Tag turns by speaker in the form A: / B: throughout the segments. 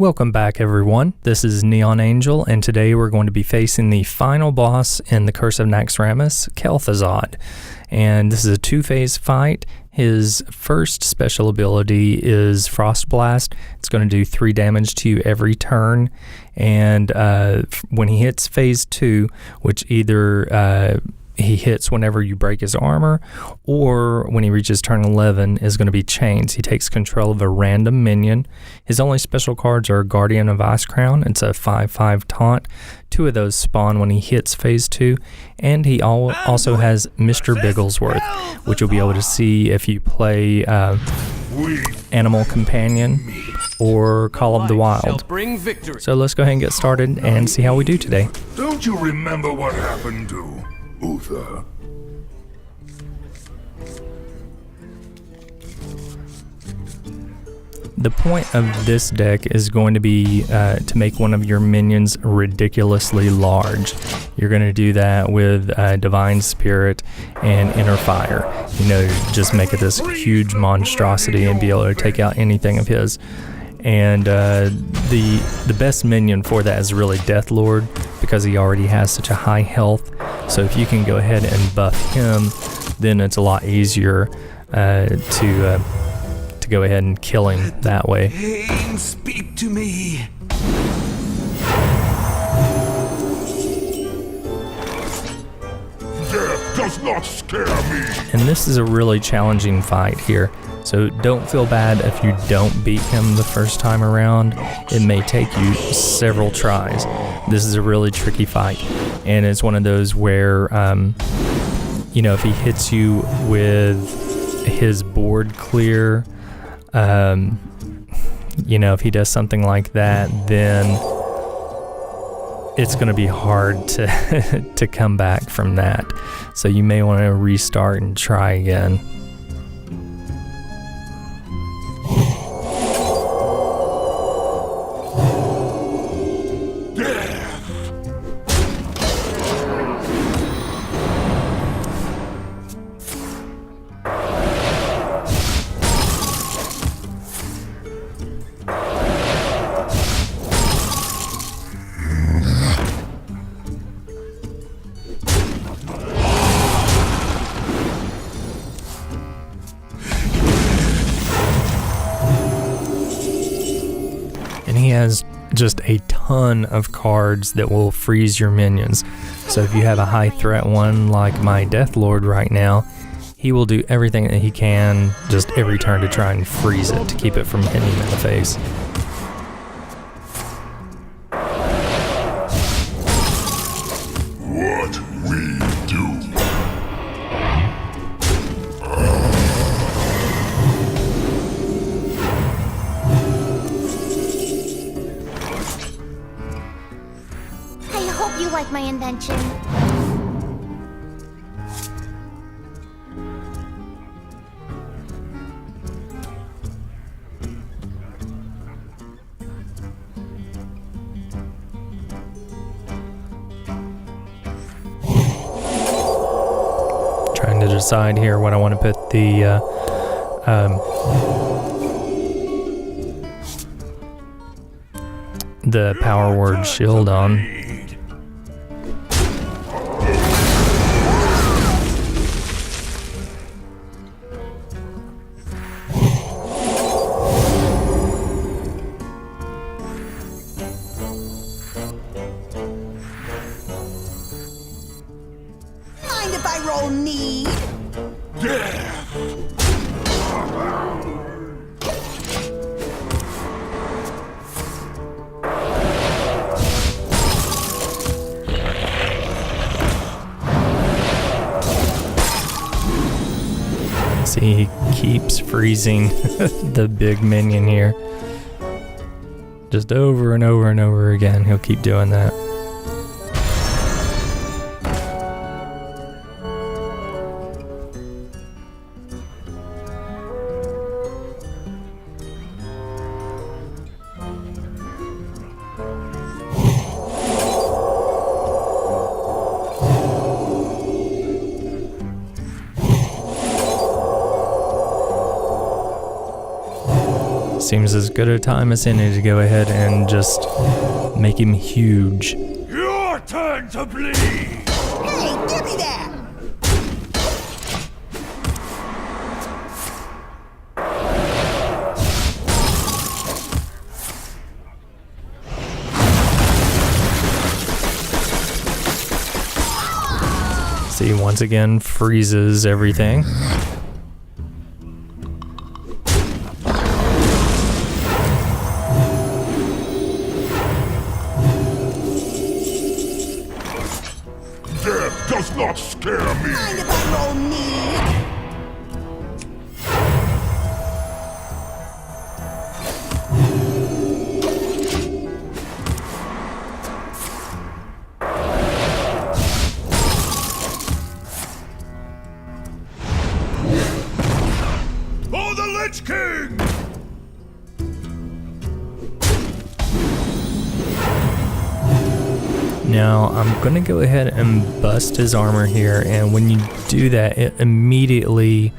A: Welcome back, everyone. This is neonangel, and today we're going to be facing the final boss in the Curse of Naxxramas, Kel'Thuzad. And this is a two-phase fight. His first special ability is Frost Blast. It's going to do 3 damage to you every turn. And when he hits phase 2, which either he hits whenever you break his armor, or when he reaches turn 11 is going to be chains. He takes control of a random minion. His only special cards are Guardian of Icecrown. It's a 5/5 taunt. 2 of those spawn when he hits phase 2, and he also has Mr. Bigglesworth, which you'll be able to see if you play Animal Companion or Call of the Wild. So let's go ahead and get started and see how we do today.
B: Don't you remember what happened to Uther?
A: The point of this deck is going to be to make one of your minions ridiculously large. You're going to do that with Divine Spirit and Inner Fire. You know, just make it this huge monstrosity and be able to take out anything of his. And the best minion for that is really Deathlord, because he already has such a high health. So if you can go ahead and buff him, then it's a lot easier to go ahead and kill him that way.
B: Pain, speak to me. Death does not scare me.
A: And this is a really challenging fight here. So don't feel bad if you don't beat him the first time around. It may take you several tries. This is a really tricky fight. And it's one of those where, you know, if he hits you with his board clear, you know, if he does something like that, then it's going to be hard to, to come back from that. So you may want to restart and try again. And he has just a ton of cards that will freeze your minions. So if you have a high threat one like my Deathlord right now, he will do everything that he can just every turn to try and freeze it, to keep it from hitting him in the face.
B: What we do.
C: I hope you like my invention.
A: Trying to decide here what I want to put the power word shield on.
C: Mind if I roll need?
B: Death.
A: See, he keeps freezing the big minion here. Just over and over and over again, he'll keep doing that. seems as good a time as any to go ahead and just make him huge.
B: Your turn to bleed!
D: Hey, give me that!
A: See, once again, freezes everything.
B: Death does not scare me!
D: Mind if I roll me?
B: For the Lich King!
A: Now, I'm going to go ahead and bust his armor here, and when you do that, it immediately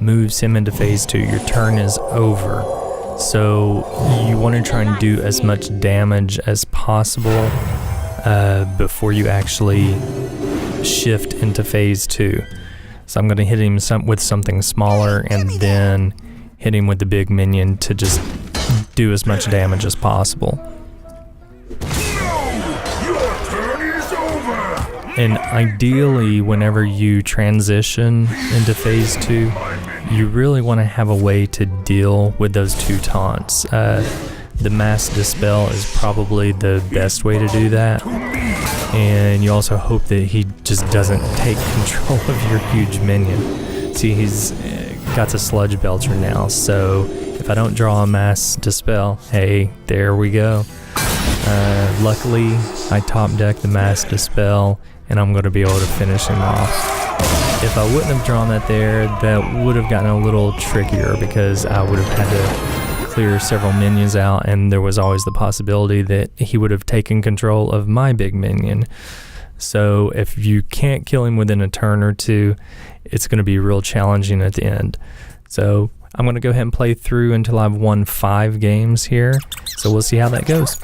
A: moves him into phase 2. Your turn is over. So, you want to try and do as much damage as possible before you actually shift into phase 2. So, I'm going to hit him with something smaller and then hit him with the big minion to just do as much damage as possible. And ideally, whenever you transition into phase 2, you really want to have a way to deal with those 2 taunts. The Mass Dispel is probably the best way to do that. And you also hope that he just doesn't take control of your huge minion. See, he's got the Sludge Belcher now, so if I don't draw a Mass Dispel, hey, there we go. Luckily, I top deck the Mass Dispel, and I'm going to be able to finish him off. If I wouldn't have drawn that there, that would have gotten a little trickier because I would have had to clear several minions out, and there was always the possibility that he would have taken control of my big minion. So if you can't kill him within a turn or two, it's going to be real challenging at the end. So I'm going to go ahead and play through until I've won 5 games here. So we'll see how that goes.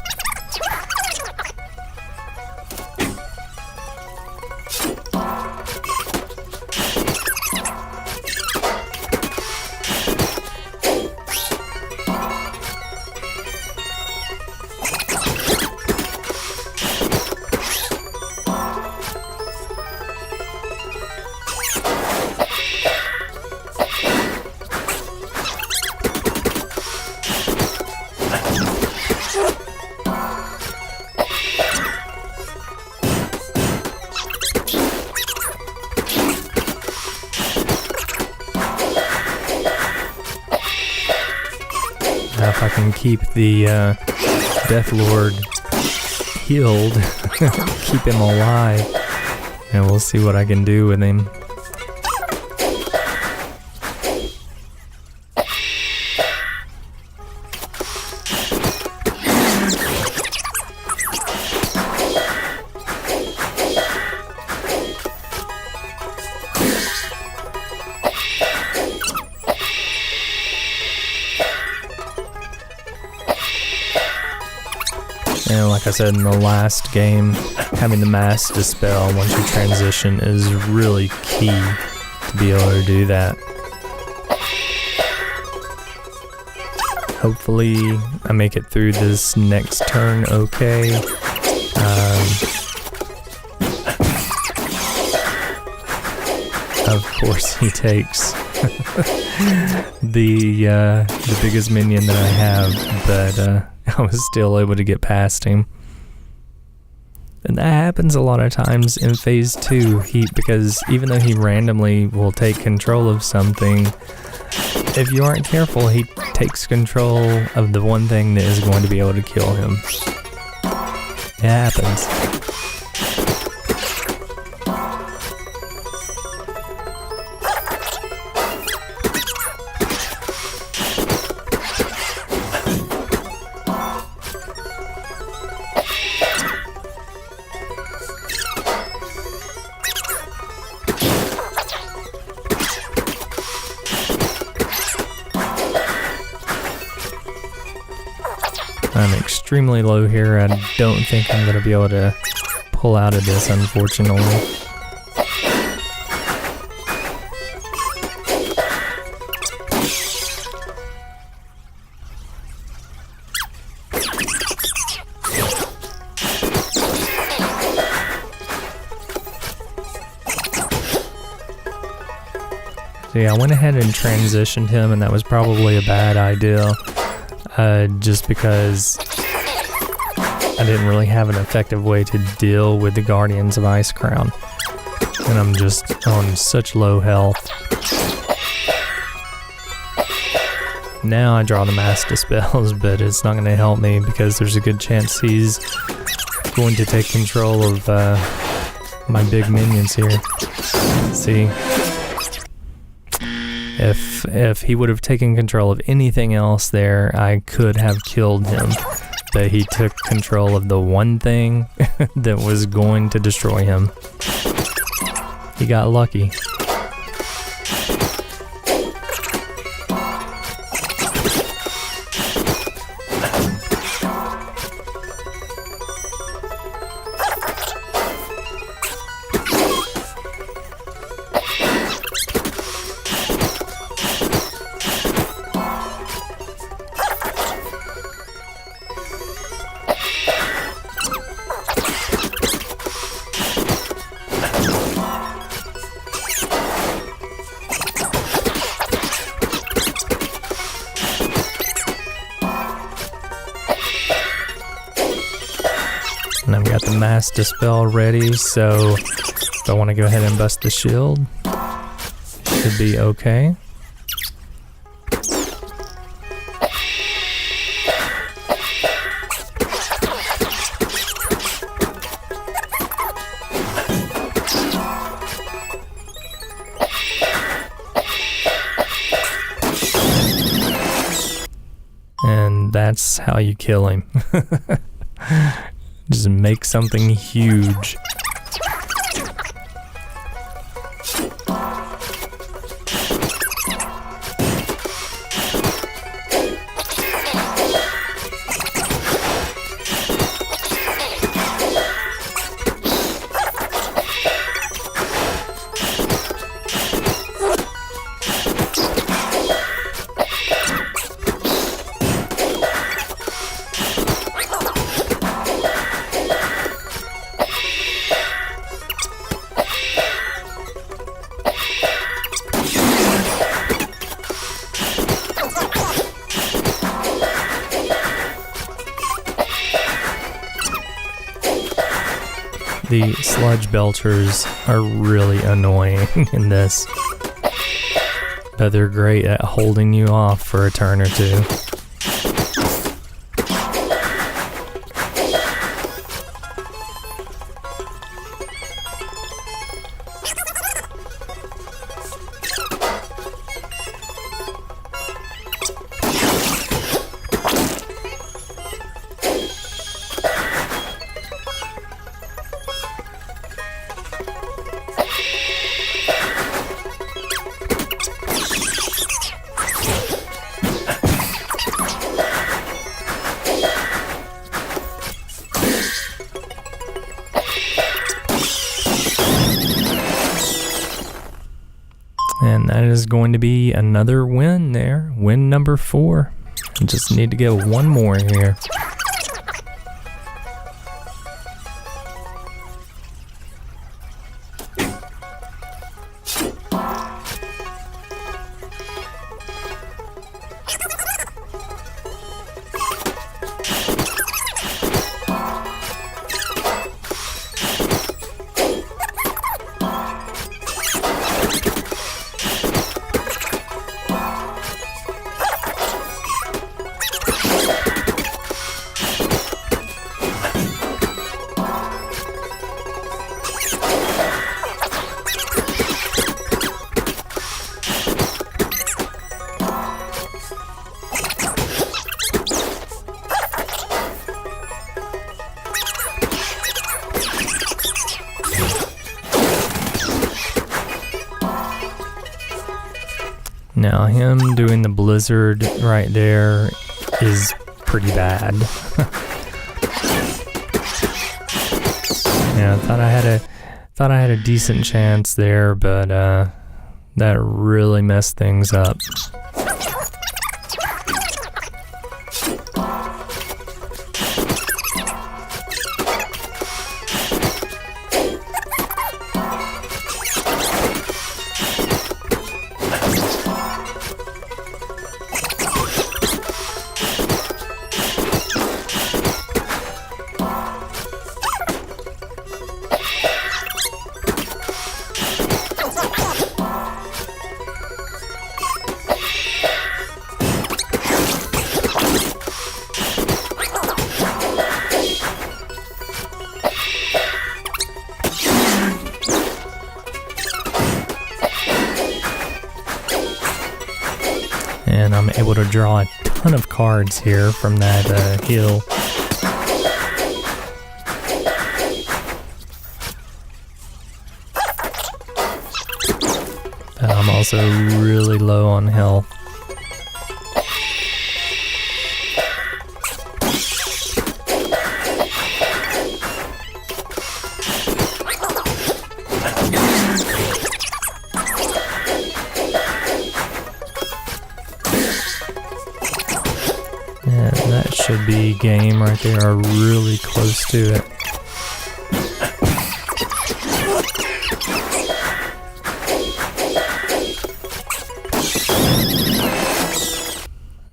A: If I can keep the Death Lord healed, keep him alive, and we'll see what I can do with him. And like I said in the last game, having the Mass Dispel once you transition is really key to be able to do that. Hopefully I make it through this next turn okay. Of course he takes the biggest minion that I have, but I was still able to get past him. And that happens a lot of times in phase 2, because even though he randomly will take control of something, if you aren't careful, he takes control of the one thing that is going to be able to kill him. It happens. extremely low here. I don't think I'm going to be able to pull out of this, unfortunately. So yeah, I went ahead and transitioned him, and that was probably a bad idea, just because I didn't really have an effective way to deal with the Guardians of Ice Crown, and I'm just on such low health. Now I draw the Mass Dispels, but it's not going to help me because there's a good chance he's going to take control of my big minions here. See? If he would have taken control of anything else there, I could have killed him. But he took control of the one thing that was going to destroy him. He got lucky. And I've got the Mass Dispel ready, so if I want to go ahead and bust the shield, should be okay. And that's how you kill him. Just make something huge. The sludge belchers are really annoying in this, but they're great at holding you off for a turn or two. And that is going to be another win there. Win number 4. I just need to get one more here. Now him doing the blizzard right there is pretty bad. thought I had a decent chance there, but that really messed things up. And I'm able to draw a ton of cards here from that hill. I'm also really low on health. And that should be game right there, or really close to it.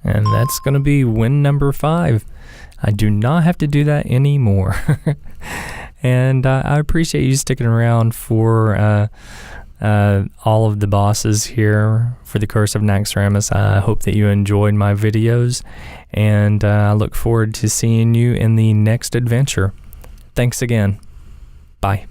A: And that's going to be win number 5. I do not have to do that anymore. And I appreciate you sticking around for all of the bosses here for the Curse of Naxxramas. I hope that you enjoyed my videos, and I look forward to seeing you in the next adventure. Thanks again. Bye.